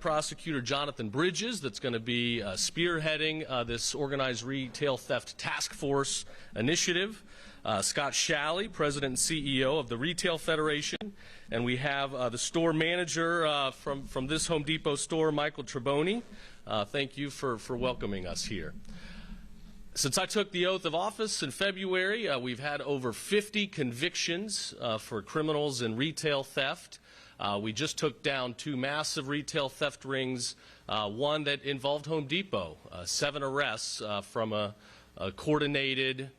Prosecutor Jonathan Bridges that's going to be spearheading this organized retail theft task force initiative. Scott Shalley, President and CEO of the Retail Federation. And we have the store manager from this Home Depot store, Michael Treboni. Thank you for welcoming us here. Since I took the oath of office in February, we've had over 50 convictions for criminals in retail theft. We just took down 2 massive retail theft rings, one that involved Home Depot, 7 arrests from a coordinated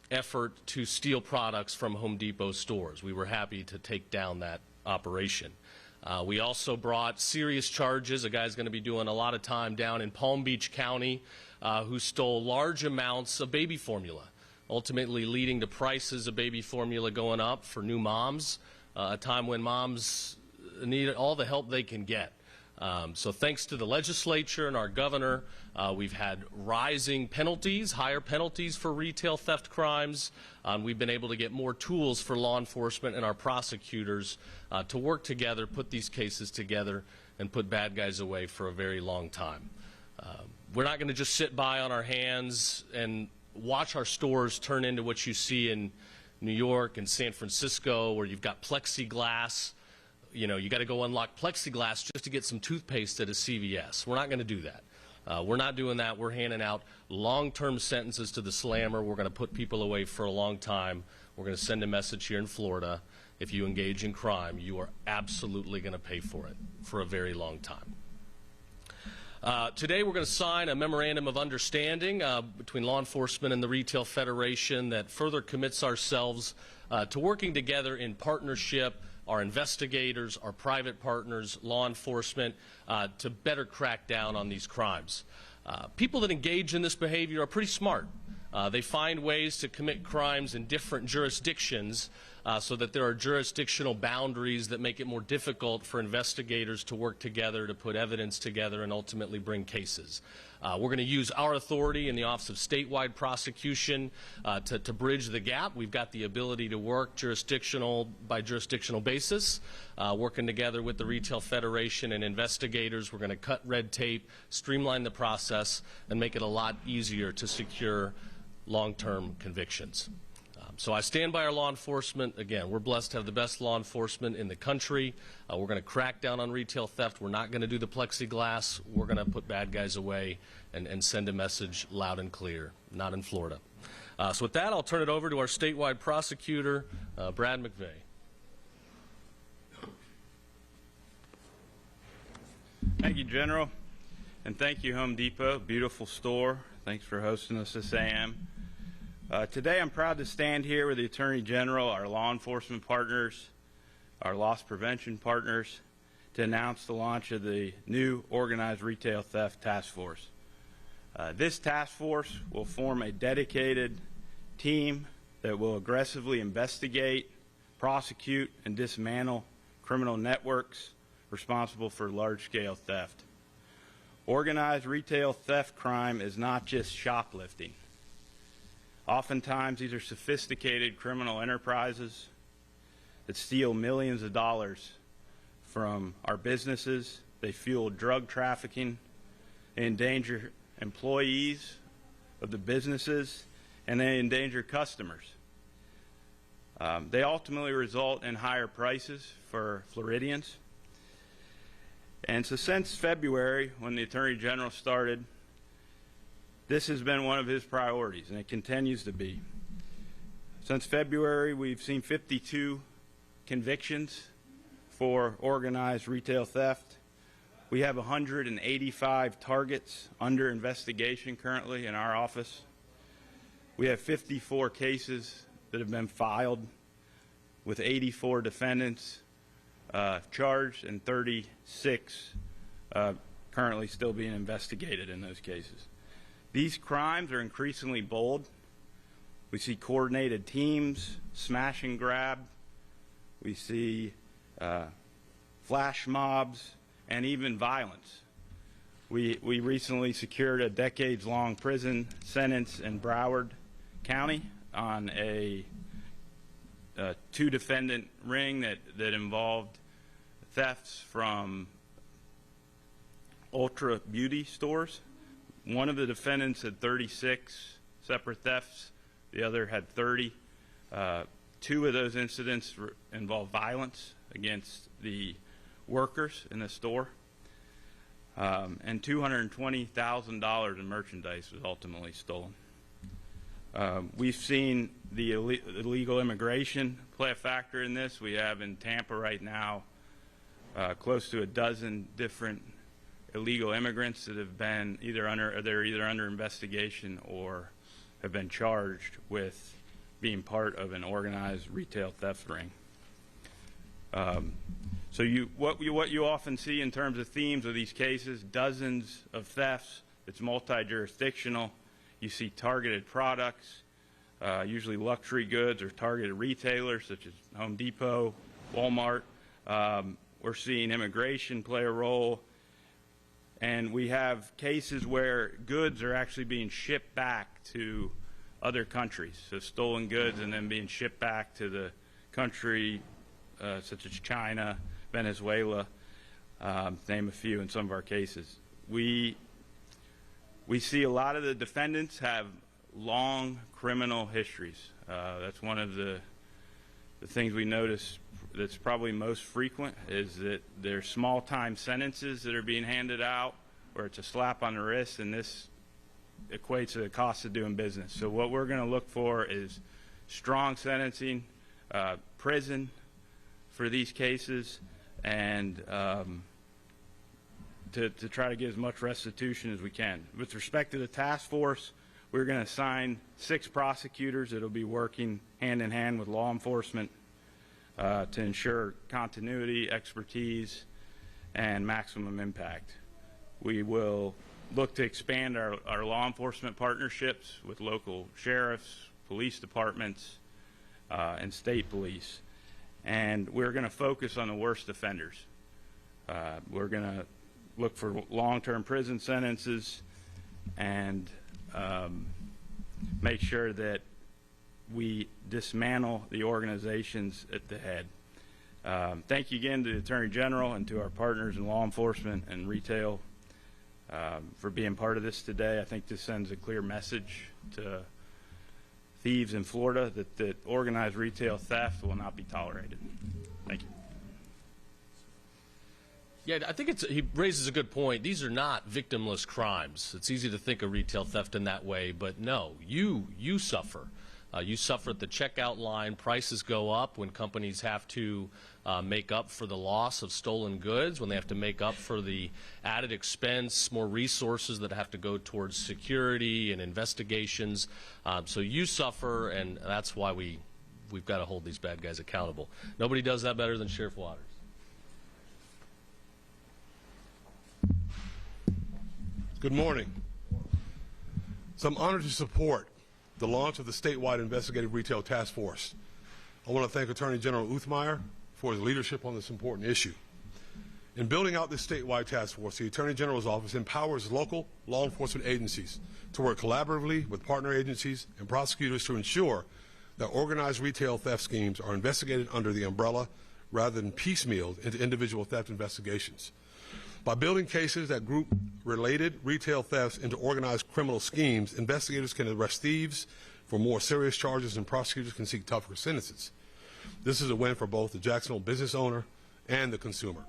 effort to steal products from Home Depot stores. We were happy to take down that operation. We also brought serious charges. A guy's going to be doing a lot of time down in Palm Beach County who stole large amounts of baby formula, ultimately leading to prices of baby formula going up for new moms, a time when moms need all the help they can get. So thanks to the legislature and our governor, we've had rising penalties, higher penalties for retail theft crimes. We've been able to get more tools for law enforcement and our prosecutors to work together, put these cases together, and put bad guys away for a very long time. We're not going to just sit by on our hands and watch our stores turn into what you see in New York and San Francisco, where you've got plexiglass. You know, you got to go unlock plexiglass just to get some toothpaste at a CVS. We're not going to do that. We're not doing that. We're handing out long-term sentences to the slammer. We're going to put people away for a long time. We're going to send a message here in Florida. If you engage in crime, you are absolutely going to pay for it for a very long time. Today we're going to sign a memorandum of understanding between law enforcement and the Retail Federation that further commits ourselves to working together in partnership, our investigators, our private partners, law enforcement, to better crack down on these crimes. People that engage in this behavior are pretty smart. They find ways to commit crimes in different jurisdictions so that there are jurisdictional boundaries that make it more difficult for investigators to work together to put evidence together and ultimately bring cases. We're going to use our authority in the Office of Statewide Prosecution to bridge the gap. We've got the ability to work jurisdictional by jurisdictional basis, working together with the Retail Federation and investigators. We're going to cut red tape, streamline the process, and make it a lot easier to secure long-term convictions. So I stand by our law enforcement. Again, we're blessed to have the best law enforcement in the country. We're going to crack down on retail theft. We're not going to do the plexiglass. We're going to put bad guys away and send a message loud and clear, not in Florida. So with that, I'll turn it over to our statewide prosecutor, Brad McVeigh. Thank you, General, and thank you, Home Depot. Beautiful store. Thanks for hosting us this AM. Today I'm proud to stand here with the Attorney General, our law enforcement partners, our loss prevention partners, to announce the launch of the new Organized Retail Theft Task Force. This task force will form a dedicated team that will aggressively investigate, prosecute, and dismantle criminal networks responsible for large-scale theft. Organized retail theft crime is not just shoplifting. Oftentimes, these are sophisticated criminal enterprises that steal millions of dollars from our businesses. They fuel drug trafficking, they endanger employees of the businesses, and they endanger customers. They ultimately result in higher prices for Floridians. And so since February, when the Attorney General started, this has been one of his priorities, and it continues to be. Since February, we've seen 52 convictions for organized retail theft. We have 185 targets under investigation currently in our office. We have 54 cases that have been filed with 84 defendants charged and 36 currently still being investigated in those cases. These crimes are increasingly bold. We see coordinated teams, smash and grab. We see flash mobs and even violence. We recently secured a decades-long prison sentence in Broward County on a 2-defendant ring that involved thefts from Ultra Beauty stores. One of the defendants had 36 separate thefts. The other had 30. Two of those incidents involved violence against the workers in the store. And $220,000 in merchandise was ultimately stolen. We've seen the illegal immigration play a factor in this. We have in Tampa right now close to a dozen different illegal immigrants that have been either under investigation or have been charged with being part of an organized retail theft ring. So what you often see in terms of themes of these cases, dozens of thefts. It's multi-jurisdictional. You see targeted products, usually luxury goods or targeted retailers such as Home Depot, Walmart. We're seeing immigration play a role. And we have cases where goods are actually being shipped back to other countries. So stolen goods and then being shipped back to the country such as China, Venezuela, to name a few in some of our cases. We see a lot of the defendants have long criminal histories. That's one of the things we notice that's probably most frequent is that there's small-time sentences that are being handed out where it's a slap on the wrist, and this equates to the cost of doing business. So what we're going to look for is strong sentencing, prison for these cases, and to try to get as much restitution as we can. With respect to the task force, we're going to assign 6 prosecutors that will be working hand in hand with law enforcement to ensure continuity, expertise, and maximum impact. We will look to expand our law enforcement partnerships with local sheriffs, police departments, and state police. And we're going to focus on the worst offenders. We're going to look for long-term prison sentences and make sure that we dismantle the organizations at the head. Thank you again to the Attorney General and to our partners in law enforcement and retail for being part of this today. I think this sends a clear message to thieves in Florida that organized retail theft will not be tolerated. Thank you. Yeah, I think he raises a good point. These are not victimless crimes. It's easy to think of retail theft in that way, but no, you suffer. You suffer at the checkout line. Prices go up when companies have to make up for the loss of stolen goods, when they have to make up for the added expense, more resources that have to go towards security and investigations. So you suffer, and that's why we've got to hold these bad guys accountable. Nobody does that better than Sheriff Waters. Good morning. So I'm honored to support the launch of the statewide investigative retail task force. I want to thank Attorney General Uthmeier for his leadership on this important issue. In building out this statewide task force, the Attorney General's office empowers local law enforcement agencies to work collaboratively with partner agencies and prosecutors to ensure that organized retail theft schemes are investigated under the umbrella rather than piecemealed into individual theft investigations. By building cases that group related retail thefts into organized criminal schemes, investigators can arrest thieves for more serious charges and prosecutors can seek tougher sentences. This is a win for both the Jacksonville business owner and the consumer.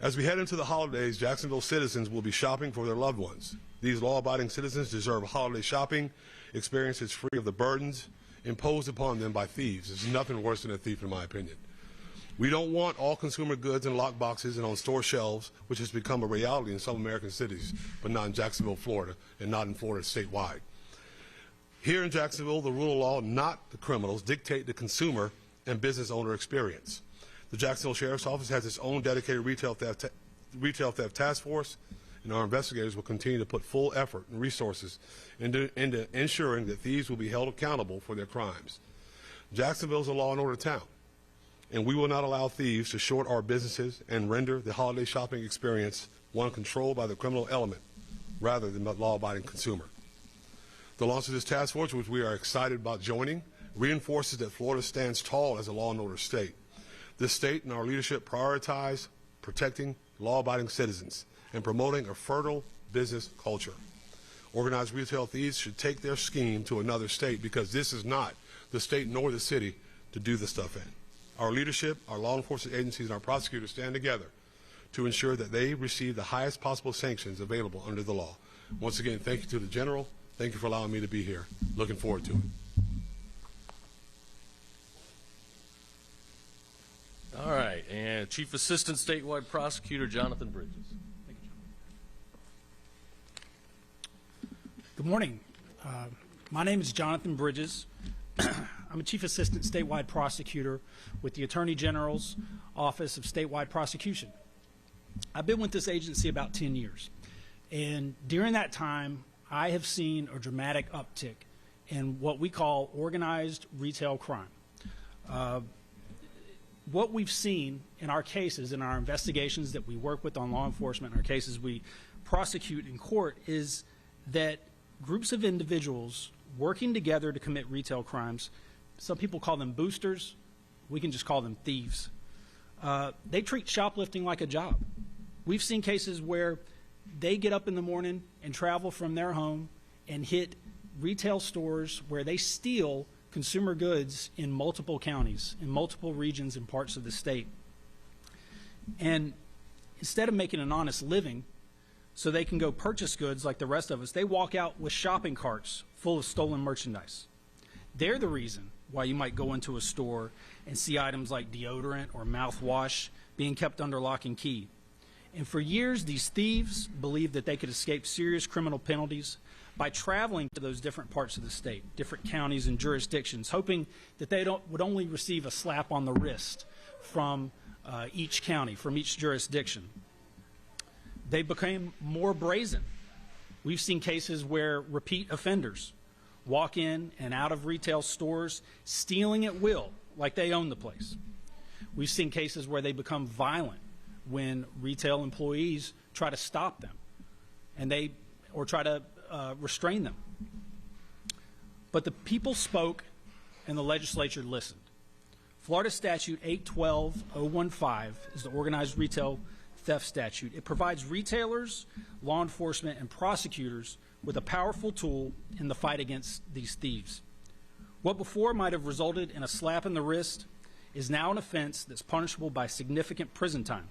As we head into the holidays, Jacksonville citizens will be shopping for their loved ones. These law-abiding citizens deserve holiday shopping experiences free of the burdens imposed upon them by thieves. There's nothing worse than a thief, in my opinion. We don't want all consumer goods in lock boxes and on store shelves, which has become a reality in some American cities, but not in Jacksonville, Florida, and not in Florida statewide. Here in Jacksonville, the rule of law, not the criminals, dictate the consumer and business owner experience. The Jacksonville Sheriff's Office has its own dedicated retail theft task force, and our investigators will continue to put full effort and resources into ensuring that thieves will be held accountable for their crimes. Jacksonville is a law and order town, and we will not allow thieves to short our businesses and render the holiday shopping experience one controlled by the criminal element rather than the law-abiding consumer. The launch of this task force, which we are excited about joining, reinforces that Florida stands tall as a law and order state. This state and our leadership prioritize protecting law-abiding citizens and promoting a fertile business culture. Organized retail thieves should take their scheme to another state because this is not the state nor the city to do the stuff in. Our leadership, our law enforcement agencies, and our prosecutors stand together to ensure that they receive the highest possible sanctions available under the law. Once again, thank you to the General. Thank you for allowing me to be here. Looking forward to it. All right, and Chief Assistant Statewide Prosecutor Jonathan Bridges. Thank you, John. Good morning. My name is Jonathan Bridges. I'm a Chief Assistant Statewide Prosecutor with the Attorney General's Office of Statewide Prosecution. I've been with this agency about 10 years, and during that time, I have seen a dramatic uptick in what we call organized retail crime. What we've seen in our cases, in our investigations that we work with on law enforcement, in our cases we prosecute in court, is that groups of individuals working together to commit retail crimes, some people call them boosters, we can just call them thieves. They treat shoplifting like a job. We've seen cases where they get up in the morning and travel from their home and hit retail stores where they steal consumer goods in multiple counties, in multiple regions and parts of the state. And instead of making an honest living so they can go purchase goods like the rest of us, they walk out with shopping carts full of stolen merchandise. They're the reason why you might go into a store and see items like deodorant or mouthwash being kept under lock and key. And for years, these thieves believed that they could escape serious criminal penalties by traveling to those different parts of the state, different counties and jurisdictions, hoping that they would only receive a slap on the wrist from each county, from each jurisdiction. They became more brazen. We've seen cases where repeat offenders walk in and out of retail stores stealing at will, like they own the place. We've seen cases where they become violent when retail employees try to stop them or try to restrain them. But the people spoke and the legislature listened. Florida Statute 812-015 is the organized retail theft statute. It provides retailers, law enforcement, and prosecutors with a powerful tool in the fight against these thieves. What before might have resulted in a slap in the wrist is now an offense that's punishable by significant prison time.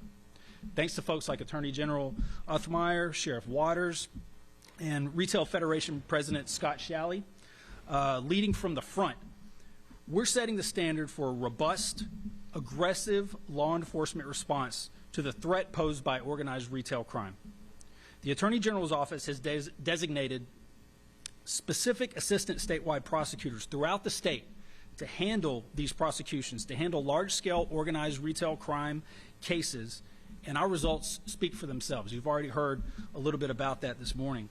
Thanks to folks like Attorney General Uthmeier, Sheriff Waters, and Retail Federation President Scott Shalley, leading from the front, we're setting the standard for a robust, aggressive law enforcement response to the threat posed by organized retail crime. The Attorney General's office has designated specific assistant statewide prosecutors throughout the state to handle these prosecutions, to handle large-scale organized retail crime cases, and our results speak for themselves. You've already heard a little bit about that this morning.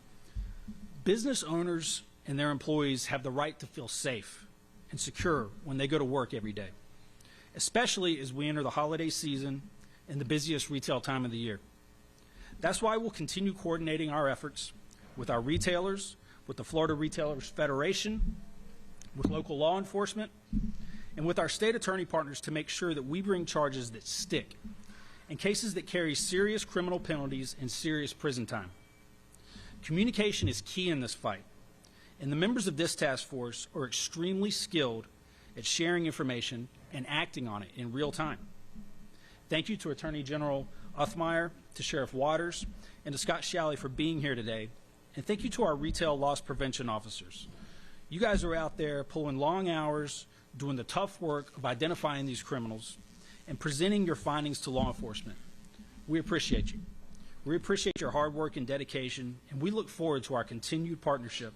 Business owners and their employees have the right to feel safe and secure when they go to work every day, especially as we enter the holiday season and the busiest retail time of the year. That's why we'll continue coordinating our efforts with our retailers, with the Florida Retailers Federation, with local law enforcement, and with our state attorney partners to make sure that we bring charges that stick and cases that carry serious criminal penalties and serious prison time. Communication is key in this fight, and the members of this task force are extremely skilled at sharing information and acting on it in real time. Thank you to Attorney General Uthmeier, to Sheriff Waters, and to Scott Shalley for being here today, and thank you to our retail loss prevention officers. You guys are out there pulling long hours, doing the tough work of identifying these criminals and presenting your findings to law enforcement. We appreciate you. We appreciate your hard work and dedication, and we look forward to our continued partnership.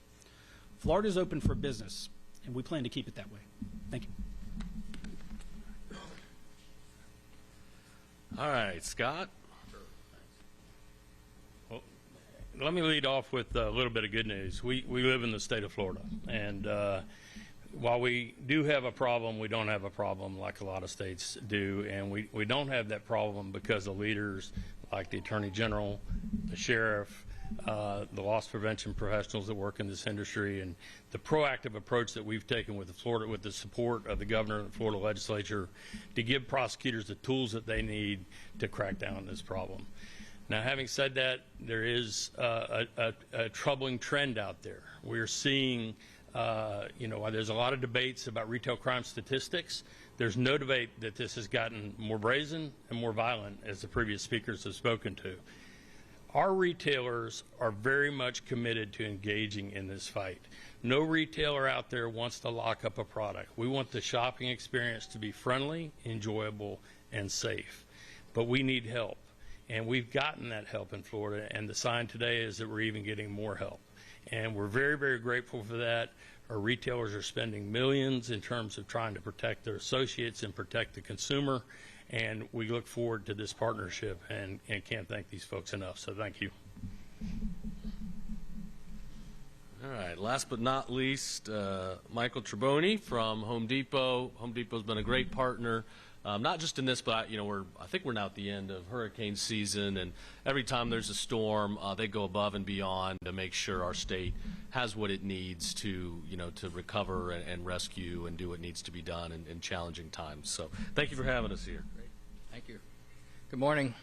Florida is open for business, and we plan to keep it that way. Thank you. All right, Scott. Well, let me lead off with a little bit of good news. We live in the state of Florida, and while we do have a problem, we don't have a problem like a lot of states do, and we don't have that problem because of leaders like the Attorney General, the Sheriff, the loss prevention professionals that work in this industry, and the proactive approach that we've taken with the support of the governor and the Florida legislature to give prosecutors the tools that they need to crack down on this problem. Now, having said that, there is a troubling trend out there. We're seeing, while there's a lot of debates about retail crime statistics, there's no debate that this has gotten more brazen and more violent, as the previous speakers have spoken to. Our retailers are very much committed to engaging in this fight. No retailer out there wants to lock up a product. We want the shopping experience to be friendly, enjoyable, and safe. But we need help. And we've gotten that help in Florida, and the sign today is that we're even getting more help. And we're very, very grateful for that. Our retailers are spending millions in terms of trying to protect their associates and protect the consumer, and we look forward to this partnership and can't thank these folks enough. So thank you. All right, last but not least, Michael Treboni from Home Depot. Home Depot's been a great partner. Not just in this, but I think we're now at the end of hurricane season, and every time there's a storm, they go above and beyond to make sure our state has what it needs to recover and rescue and do what needs to be done in challenging times. So, thank you for having us here. Great, thank you. Good morning.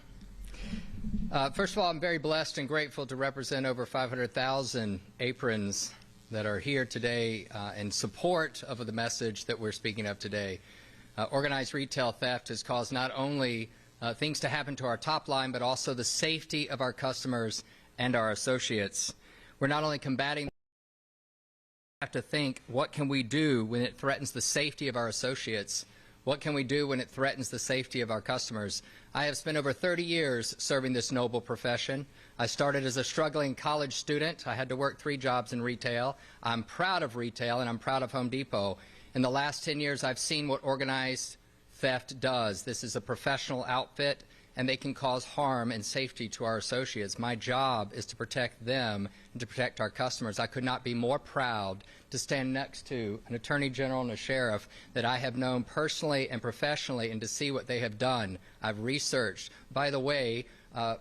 First of all, I'm very blessed and grateful to represent over 500,000 aprons that are here today in support of the message that we're speaking of today. Organized retail theft has caused not only things to happen to our top line, but also the safety of our customers and our associates. We're not only combating, we have to think, what can we do when it threatens the safety of our associates? What can we do when it threatens the safety of our customers? I have spent over 30 years serving this noble profession. I started as a struggling college student. I had to work 3 jobs in retail. I'm proud of retail, and I'm proud of Home Depot. In the last 10 years, I've seen what organized theft does. This is a professional outfit, and they can cause harm and safety to our associates. My job is to protect them and to protect our customers. I could not be more proud to stand next to an attorney general and a sheriff that I have known personally and professionally, and to see what they have done. I've researched. By the way,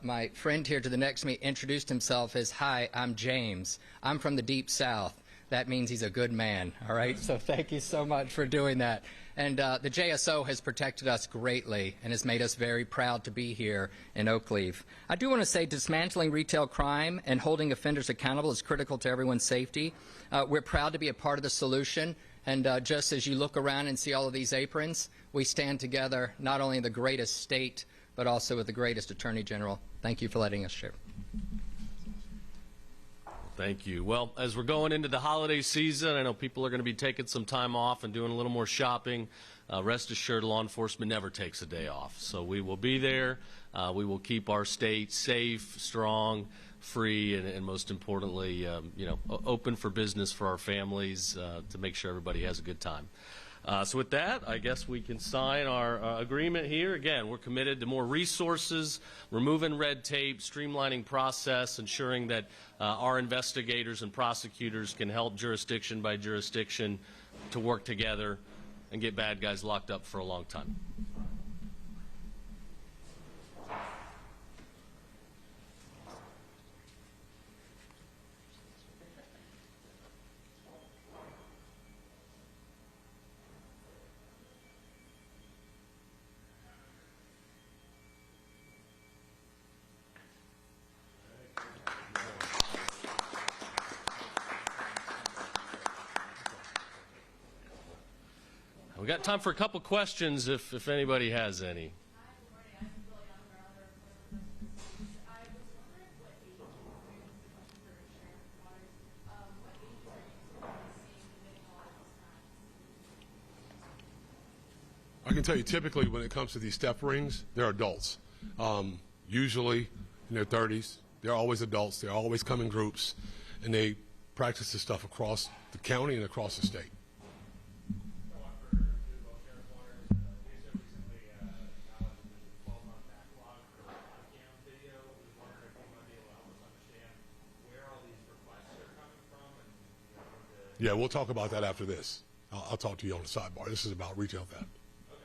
my friend here to the next to me introduced himself as, "Hi, I'm James. I'm from the Deep South." That means he's a good man, all right? So thank you so much for doing that. And the JSO has protected us greatly and has made us very proud to be here in Oakleaf. I do want to say dismantling retail crime and holding offenders accountable is critical to everyone's safety. We're proud to be a part of the solution. And just as you look around and see all of these aprons, we stand together not only in the greatest state, but also with the greatest Attorney General. Thank you for letting us share. Thank you. Well, as we're going into the holiday season, I know people are going to be taking some time off and doing a little more shopping. Rest assured, law enforcement never takes a day off. So we will be there. We will keep our state safe, strong, free, and most importantly, open for business for our families to make sure everybody has a good time. So with that, I guess we can sign our agreement here. Again, we're committed to more resources, removing red tape, streamlining process, ensuring that our investigators and prosecutors can help jurisdiction by jurisdiction to work together and get bad guys locked up for a long time. We got time for a couple questions if anybody has any. I can tell you typically when it comes to these theft rings, they're adults. Usually in their 30s. They're always adults. They always come in groups, and they practice this stuff across the county and across the state. Yeah, we'll talk about that after this. I'll talk to you on the sidebar. This is about retail theft. Okay.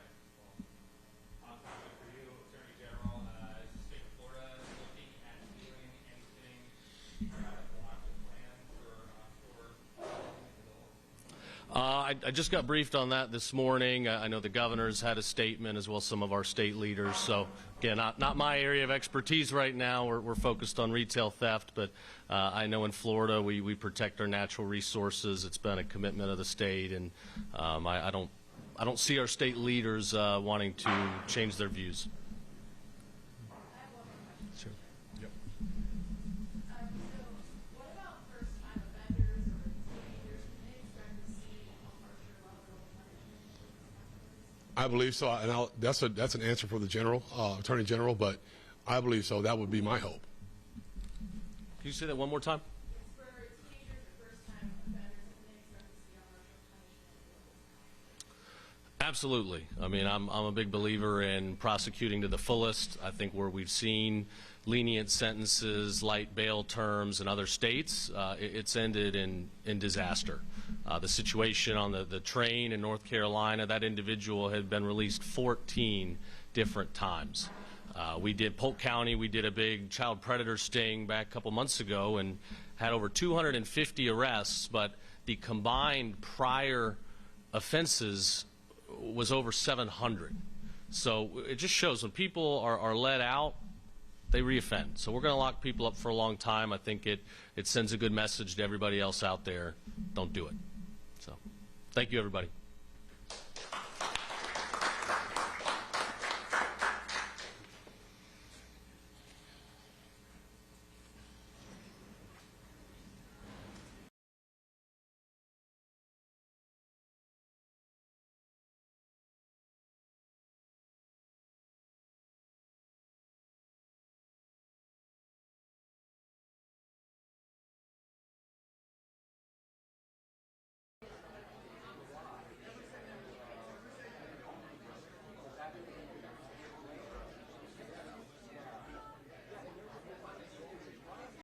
Well, for you, Attorney General, is the state of Florida looking at doing anything to try to block the plan for I just got briefed on that this morning. I know the governor's had a statement, as well as some of our state leaders. So again, not my area of expertise right now. We're focused on retail theft, but I know in Florida we protect our natural resources. It's been a commitment of the state, and I don't see our state leaders wanting to change their views. Sure. Yep. What about first-time offenders or teenagers? Can they expect to see a harsher level of punishment? I believe so, and that's an answer for the general, Attorney General, but I believe so. That would be my hope. Can you say that one more time? It's for teenagers or first-time offenders. Can they expect to see a harsher punishment? Absolutely. I mean, I'm a big believer in prosecuting to the fullest. I think where we've seen lenient sentences, light bail terms in other states, it's ended in disaster. The situation on the train in North Carolina, that individual had been released 14 different times. Polk County, we did a big child predator sting back a couple months ago and had over 250 arrests, but the combined prior offenses was over 700. So it just shows when people are let out, they reoffend. So we're going to lock people up for a long time. I think it sends a good message to everybody else out there. Don't do it. So thank you, everybody.